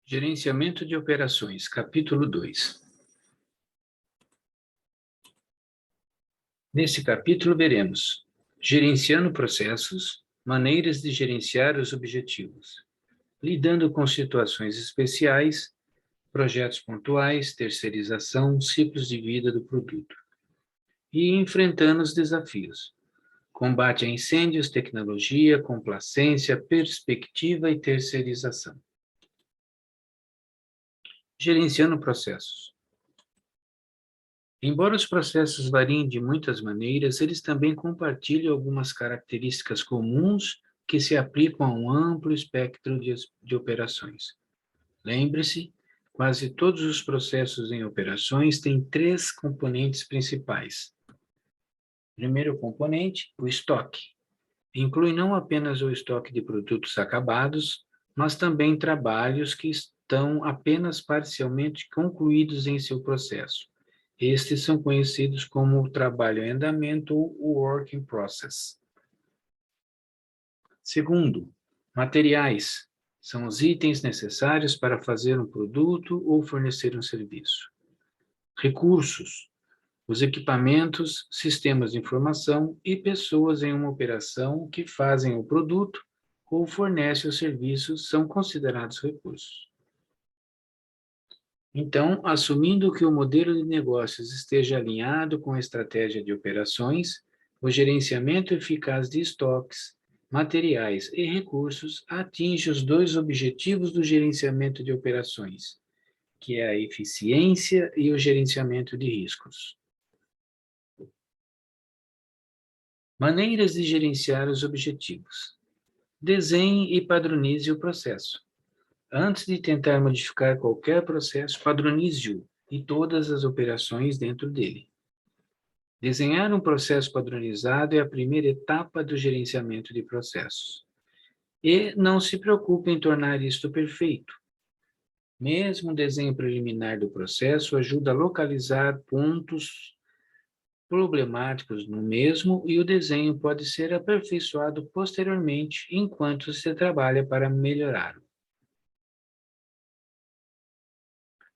Gerenciamento de operações, capítulo 2. Nesse capítulo veremos gerenciando processos, maneiras de gerenciar os objetivos, lidando com situações especiais, projetos pontuais, terceirização, ciclos de vida do produto e enfrentando os desafios. Combate a incêndios, tecnologia, complacência, perspectiva e terceirização. Gerenciando processos. Embora os processos variem de muitas maneiras, eles também compartilham algumas características comuns que se aplicam a um amplo espectro de operações. Lembre-se, quase todos os processos em operações têm três componentes principais. Primeiro componente, o estoque. Inclui não apenas o estoque de produtos acabados, mas também trabalhos que estão apenas parcialmente concluídos em seu processo. Estes são conhecidos como o trabalho em andamento ou work in process. Segundo, materiais. São os itens necessários para fazer um produto ou fornecer um serviço. Recursos. Os equipamentos, sistemas de informação e pessoas em uma operação que fazem o produto ou fornecem o serviço são considerados recursos. Então, assumindo que o modelo de negócios esteja alinhado com a estratégia de operações, o gerenciamento eficaz de estoques, materiais e recursos atinge os dois objetivos do gerenciamento de operações, que é a eficiência e o gerenciamento de riscos. Maneiras de gerenciar os objetivos. Desenhe e padronize o processo. Antes de tentar modificar qualquer processo, padronize-o e todas as operações dentro dele. Desenhar um processo padronizado é a primeira etapa do gerenciamento de processos. E não se preocupe em tornar isto perfeito. Mesmo o desenho preliminar do processo ajuda a localizar pontos problemáticos no mesmo e o desenho pode ser aperfeiçoado posteriormente enquanto se trabalha para melhorá-lo.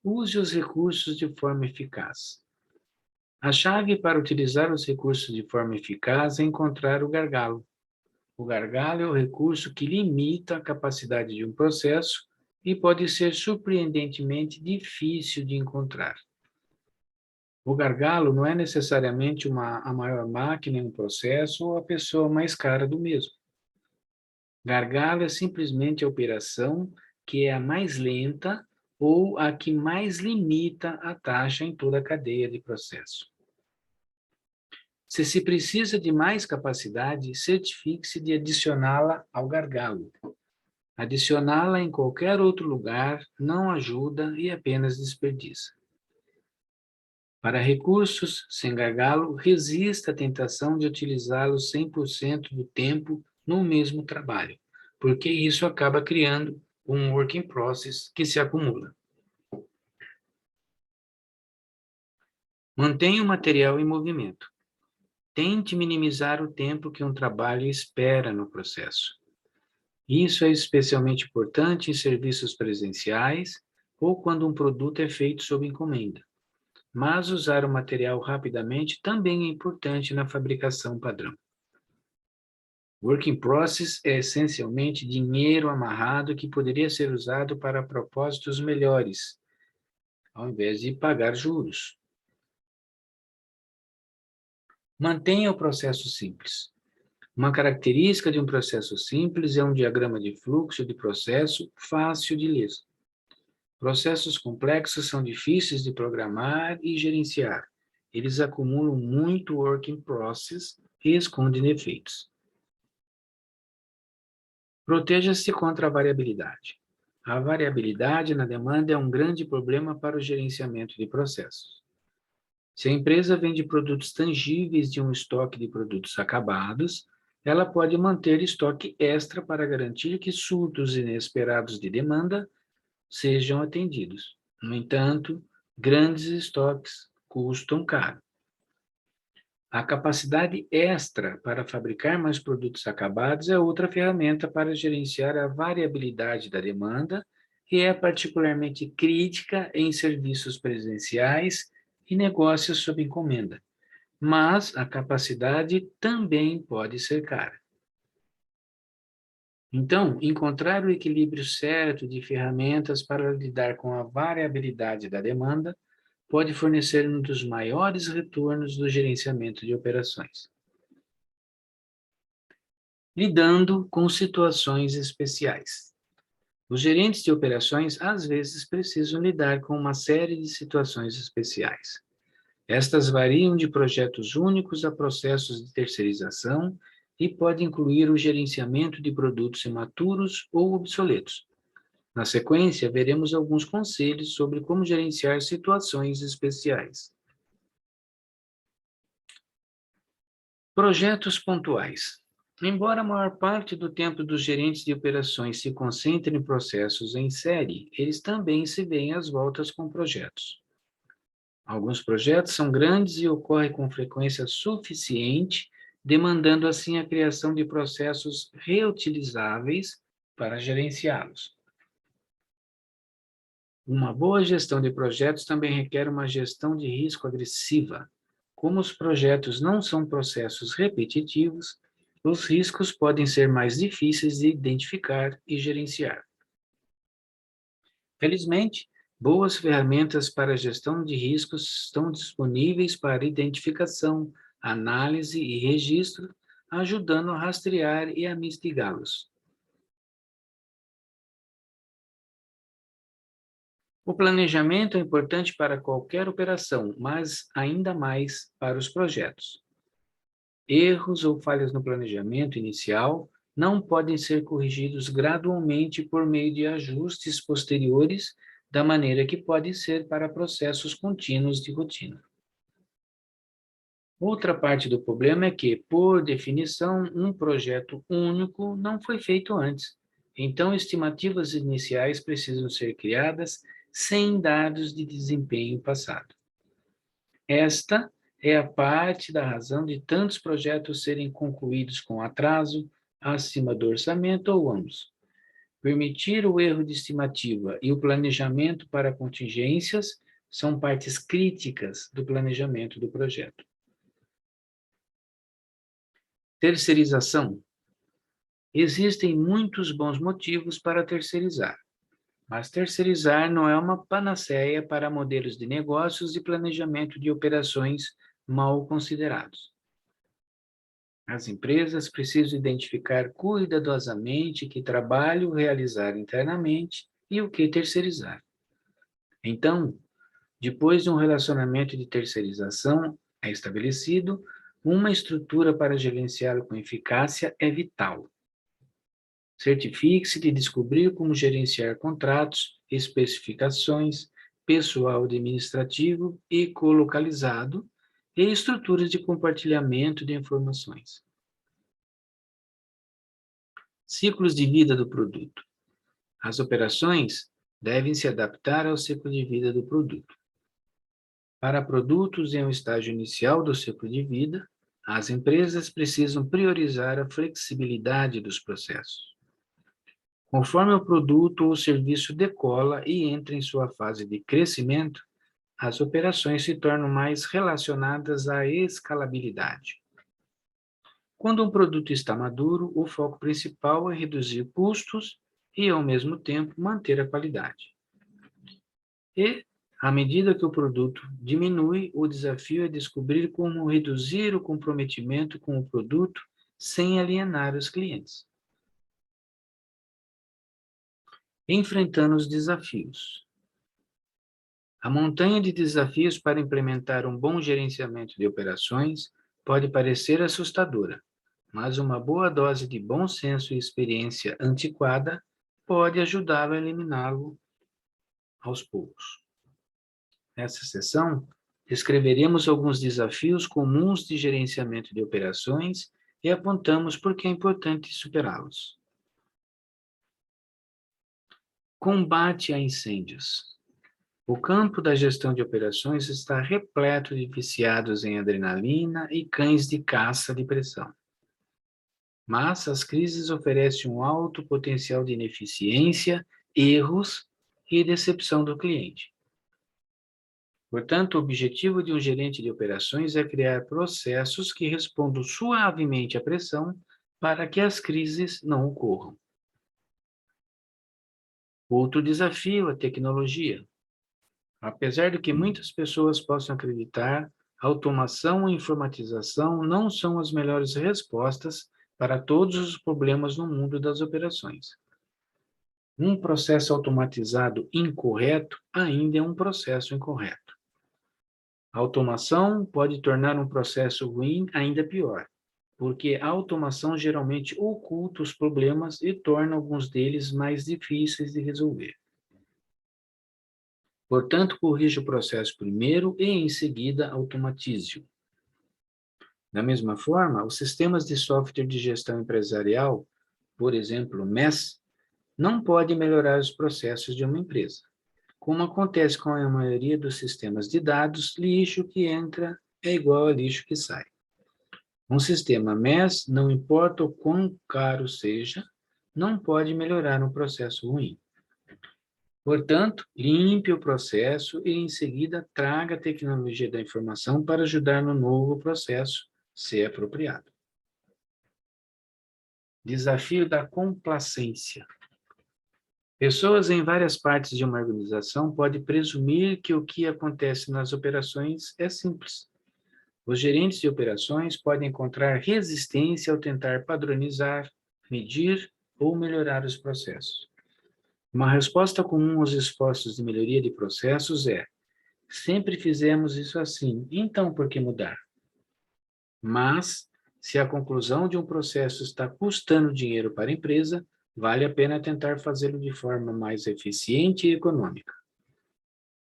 Use os recursos de forma eficaz. A chave para utilizar os recursos de forma eficaz é encontrar o gargalo. O gargalo é o recurso que limita a capacidade de um processo e pode ser surpreendentemente difícil de encontrar. O gargalo não é necessariamente a maior máquina em um processo ou a pessoa mais cara do mesmo. Gargalo é simplesmente a operação que é a mais lenta ou a que mais limita a taxa em toda a cadeia de processo. Se precisa de mais capacidade, certifique-se de adicioná-la ao gargalo. Adicioná-la em qualquer outro lugar não ajuda e apenas desperdiça. Para recursos sem gargalo, resista à tentação de utilizá-los 100% do tempo no mesmo trabalho, porque isso acaba criando um work in process que se acumula. Mantenha o material em movimento. Tente minimizar o tempo que um trabalho espera no processo. Isso é especialmente importante em serviços presenciais ou quando um produto é feito sob encomenda. Mas usar o material rapidamente também é importante na fabricação padrão. Work in process é essencialmente dinheiro amarrado que poderia ser usado para propósitos melhores, ao invés de pagar juros. Mantenha o processo simples. Uma característica de um processo simples é um diagrama de fluxo de processo fácil de ler. Processos complexos são difíceis de programar e gerenciar. Eles acumulam muito work in process e escondem defeitos. Proteja-se contra a variabilidade. A variabilidade na demanda é um grande problema para o gerenciamento de processos. Se a empresa vende produtos tangíveis de um estoque de produtos acabados, ela pode manter estoque extra para garantir que surtos inesperados de demanda sejam atendidos. No entanto, grandes estoques custam caro. A capacidade extra para fabricar mais produtos acabados é outra ferramenta para gerenciar a variabilidade da demanda e é particularmente crítica em serviços presenciais e negócios sob encomenda, mas a capacidade também pode ser cara. Então, encontrar o equilíbrio certo de ferramentas para lidar com a variabilidade da demanda pode fornecer um dos maiores retornos do gerenciamento de operações. Lidando com situações especiais. Os gerentes de operações às vezes precisam lidar com uma série de situações especiais. Estas variam de projetos únicos a processos de terceirização e podem incluir o gerenciamento de produtos imaturos ou obsoletos. Na sequência, veremos alguns conselhos sobre como gerenciar situações especiais. Projetos pontuais. Embora a maior parte do tempo dos gerentes de operações se concentre em processos em série, eles também se veem às voltas com projetos. Alguns projetos são grandes e ocorrem com frequência suficiente, demandando assim a criação de processos reutilizáveis para gerenciá-los. Uma boa gestão de projetos também requer uma gestão de risco agressiva. Como os projetos não são processos repetitivos, os riscos podem ser mais difíceis de identificar e gerenciar. Felizmente, boas ferramentas para a gestão de riscos estão disponíveis para identificação, análise e registro, ajudando a rastrear e a mitigá-los. O planejamento é importante para qualquer operação, mas ainda mais para os projetos. Erros ou falhas no planejamento inicial não podem ser corrigidos gradualmente por meio de ajustes posteriores, da maneira que pode ser para processos contínuos de rotina. Outra parte do problema é que, por definição, um projeto único não foi feito antes. Então, estimativas iniciais precisam ser criadas sem dados de desempenho passado. Esta é a parte da razão de tantos projetos serem concluídos com atraso, acima do orçamento ou ambos. Permitir o erro de estimativa e o planejamento para contingências são partes críticas do planejamento do projeto. Terceirização. Existem muitos bons motivos para terceirizar, mas terceirizar não é uma panaceia para modelos de negócios e planejamento de operações mal considerados. As empresas precisam identificar cuidadosamente que trabalho realizar internamente e o que terceirizar. Então, depois de um relacionamento de terceirização é estabelecido, uma estrutura para gerenciá-lo com eficácia é vital. Certifique-se de descobrir como gerenciar contratos, especificações, pessoal administrativo e colocalizado e estruturas de compartilhamento de informações. Ciclos de vida do produto. As operações devem se adaptar ao ciclo de vida do produto. Para produtos em um estágio inicial do ciclo de vida, as empresas precisam priorizar a flexibilidade dos processos. Conforme o produto ou serviço decola e entra em sua fase de crescimento, as operações se tornam mais relacionadas à escalabilidade. Quando um produto está maduro, o foco principal é reduzir custos e, ao mesmo tempo, manter a qualidade. E, à medida que o produto diminui, o desafio é descobrir como reduzir o comprometimento com o produto sem alienar os clientes. Enfrentando os desafios. A montanha de desafios para implementar um bom gerenciamento de operações pode parecer assustadora, mas uma boa dose de bom senso e experiência antiquada pode ajudá-lo a eliminá-lo aos poucos. Nessa sessão, descreveremos alguns desafios comuns de gerenciamento de operações e apontamos por que é importante superá-los. Combate a incêndios. O campo da gestão de operações está repleto de viciados em adrenalina e cães de caça de pressão. Mas as crises oferecem um alto potencial de ineficiência, erros e decepção do cliente. Portanto, o objetivo de um gerente de operações é criar processos que respondam suavemente à pressão para que as crises não ocorram. Outro desafio é a tecnologia. Apesar de que muitas pessoas possam acreditar, automação e informatização não são as melhores respostas para todos os problemas no mundo das operações. Um processo automatizado incorreto ainda é um processo incorreto. A automação pode tornar um processo ruim ainda pior, porque a automação geralmente oculta os problemas e torna alguns deles mais difíceis de resolver. Portanto, corrija o processo primeiro e, em seguida, automatize-o. Da mesma forma, os sistemas de software de gestão empresarial, por exemplo, o MES, não podem melhorar os processos de uma empresa. Como acontece com a maioria dos sistemas de dados, lixo que entra é igual a lixo que sai. Um sistema MES, não importa o quão caro seja, não pode melhorar um processo ruim. Portanto, limpe o processo e, em seguida, traga a tecnologia da informação para ajudar no novo processo, se apropriado. Desafio da complacência. Pessoas em várias partes de uma organização podem presumir que o que acontece nas operações é simples. Os gerentes de operações podem encontrar resistência ao tentar padronizar, medir ou melhorar os processos. Uma resposta comum aos esforços de melhoria de processos é: sempre fizemos isso assim, então por que mudar? Mas, se a conclusão de um processo está custando dinheiro para a empresa, vale a pena tentar fazê-lo de forma mais eficiente e econômica.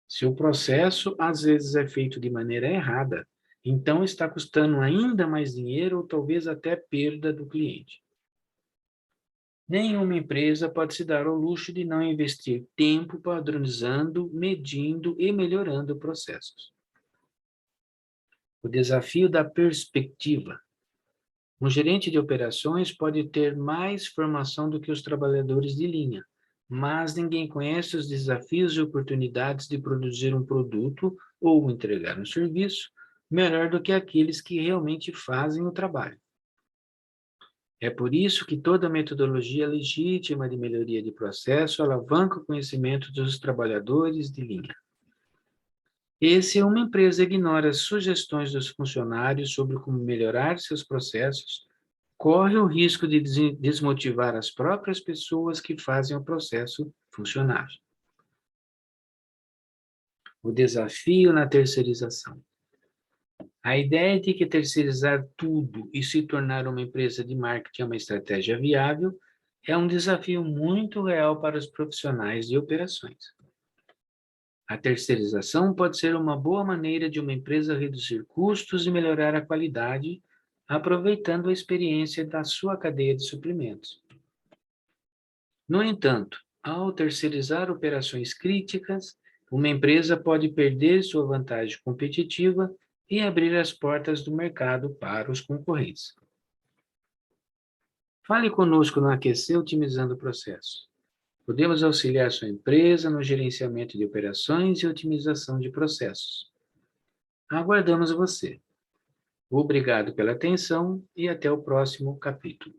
Se o processo às vezes é feito de maneira errada, então está custando ainda mais dinheiro ou talvez até perda do cliente. Nenhuma empresa pode se dar ao luxo de não investir tempo padronizando, medindo e melhorando processos. O desafio da perspectiva. Um gerente de operações pode ter mais formação do que os trabalhadores de linha, mas ninguém conhece os desafios e oportunidades de produzir um produto ou entregar um serviço melhor do que aqueles que realmente fazem o trabalho. É por isso que toda metodologia legítima de melhoria de processo alavanca o conhecimento dos trabalhadores de linha. E se uma empresa ignora as sugestões dos funcionários sobre como melhorar seus processos, corre o risco de desmotivar as próprias pessoas que fazem o processo funcionar. O desafio na terceirização. A ideia de que terceirizar tudo e se tornar uma empresa de marketing é uma estratégia viável é um desafio muito real para os profissionais de operações. A terceirização pode ser uma boa maneira de uma empresa reduzir custos e melhorar a qualidade, aproveitando a experiência da sua cadeia de suprimentos. No entanto, ao terceirizar operações críticas, uma empresa pode perder sua vantagem competitiva e abrir as portas do mercado para os concorrentes. Fale conosco no Aquecer Otimizando o Processo. Podemos auxiliar sua empresa no gerenciamento de operações e otimização de processos. Aguardamos você. Obrigado pela atenção e até o próximo capítulo.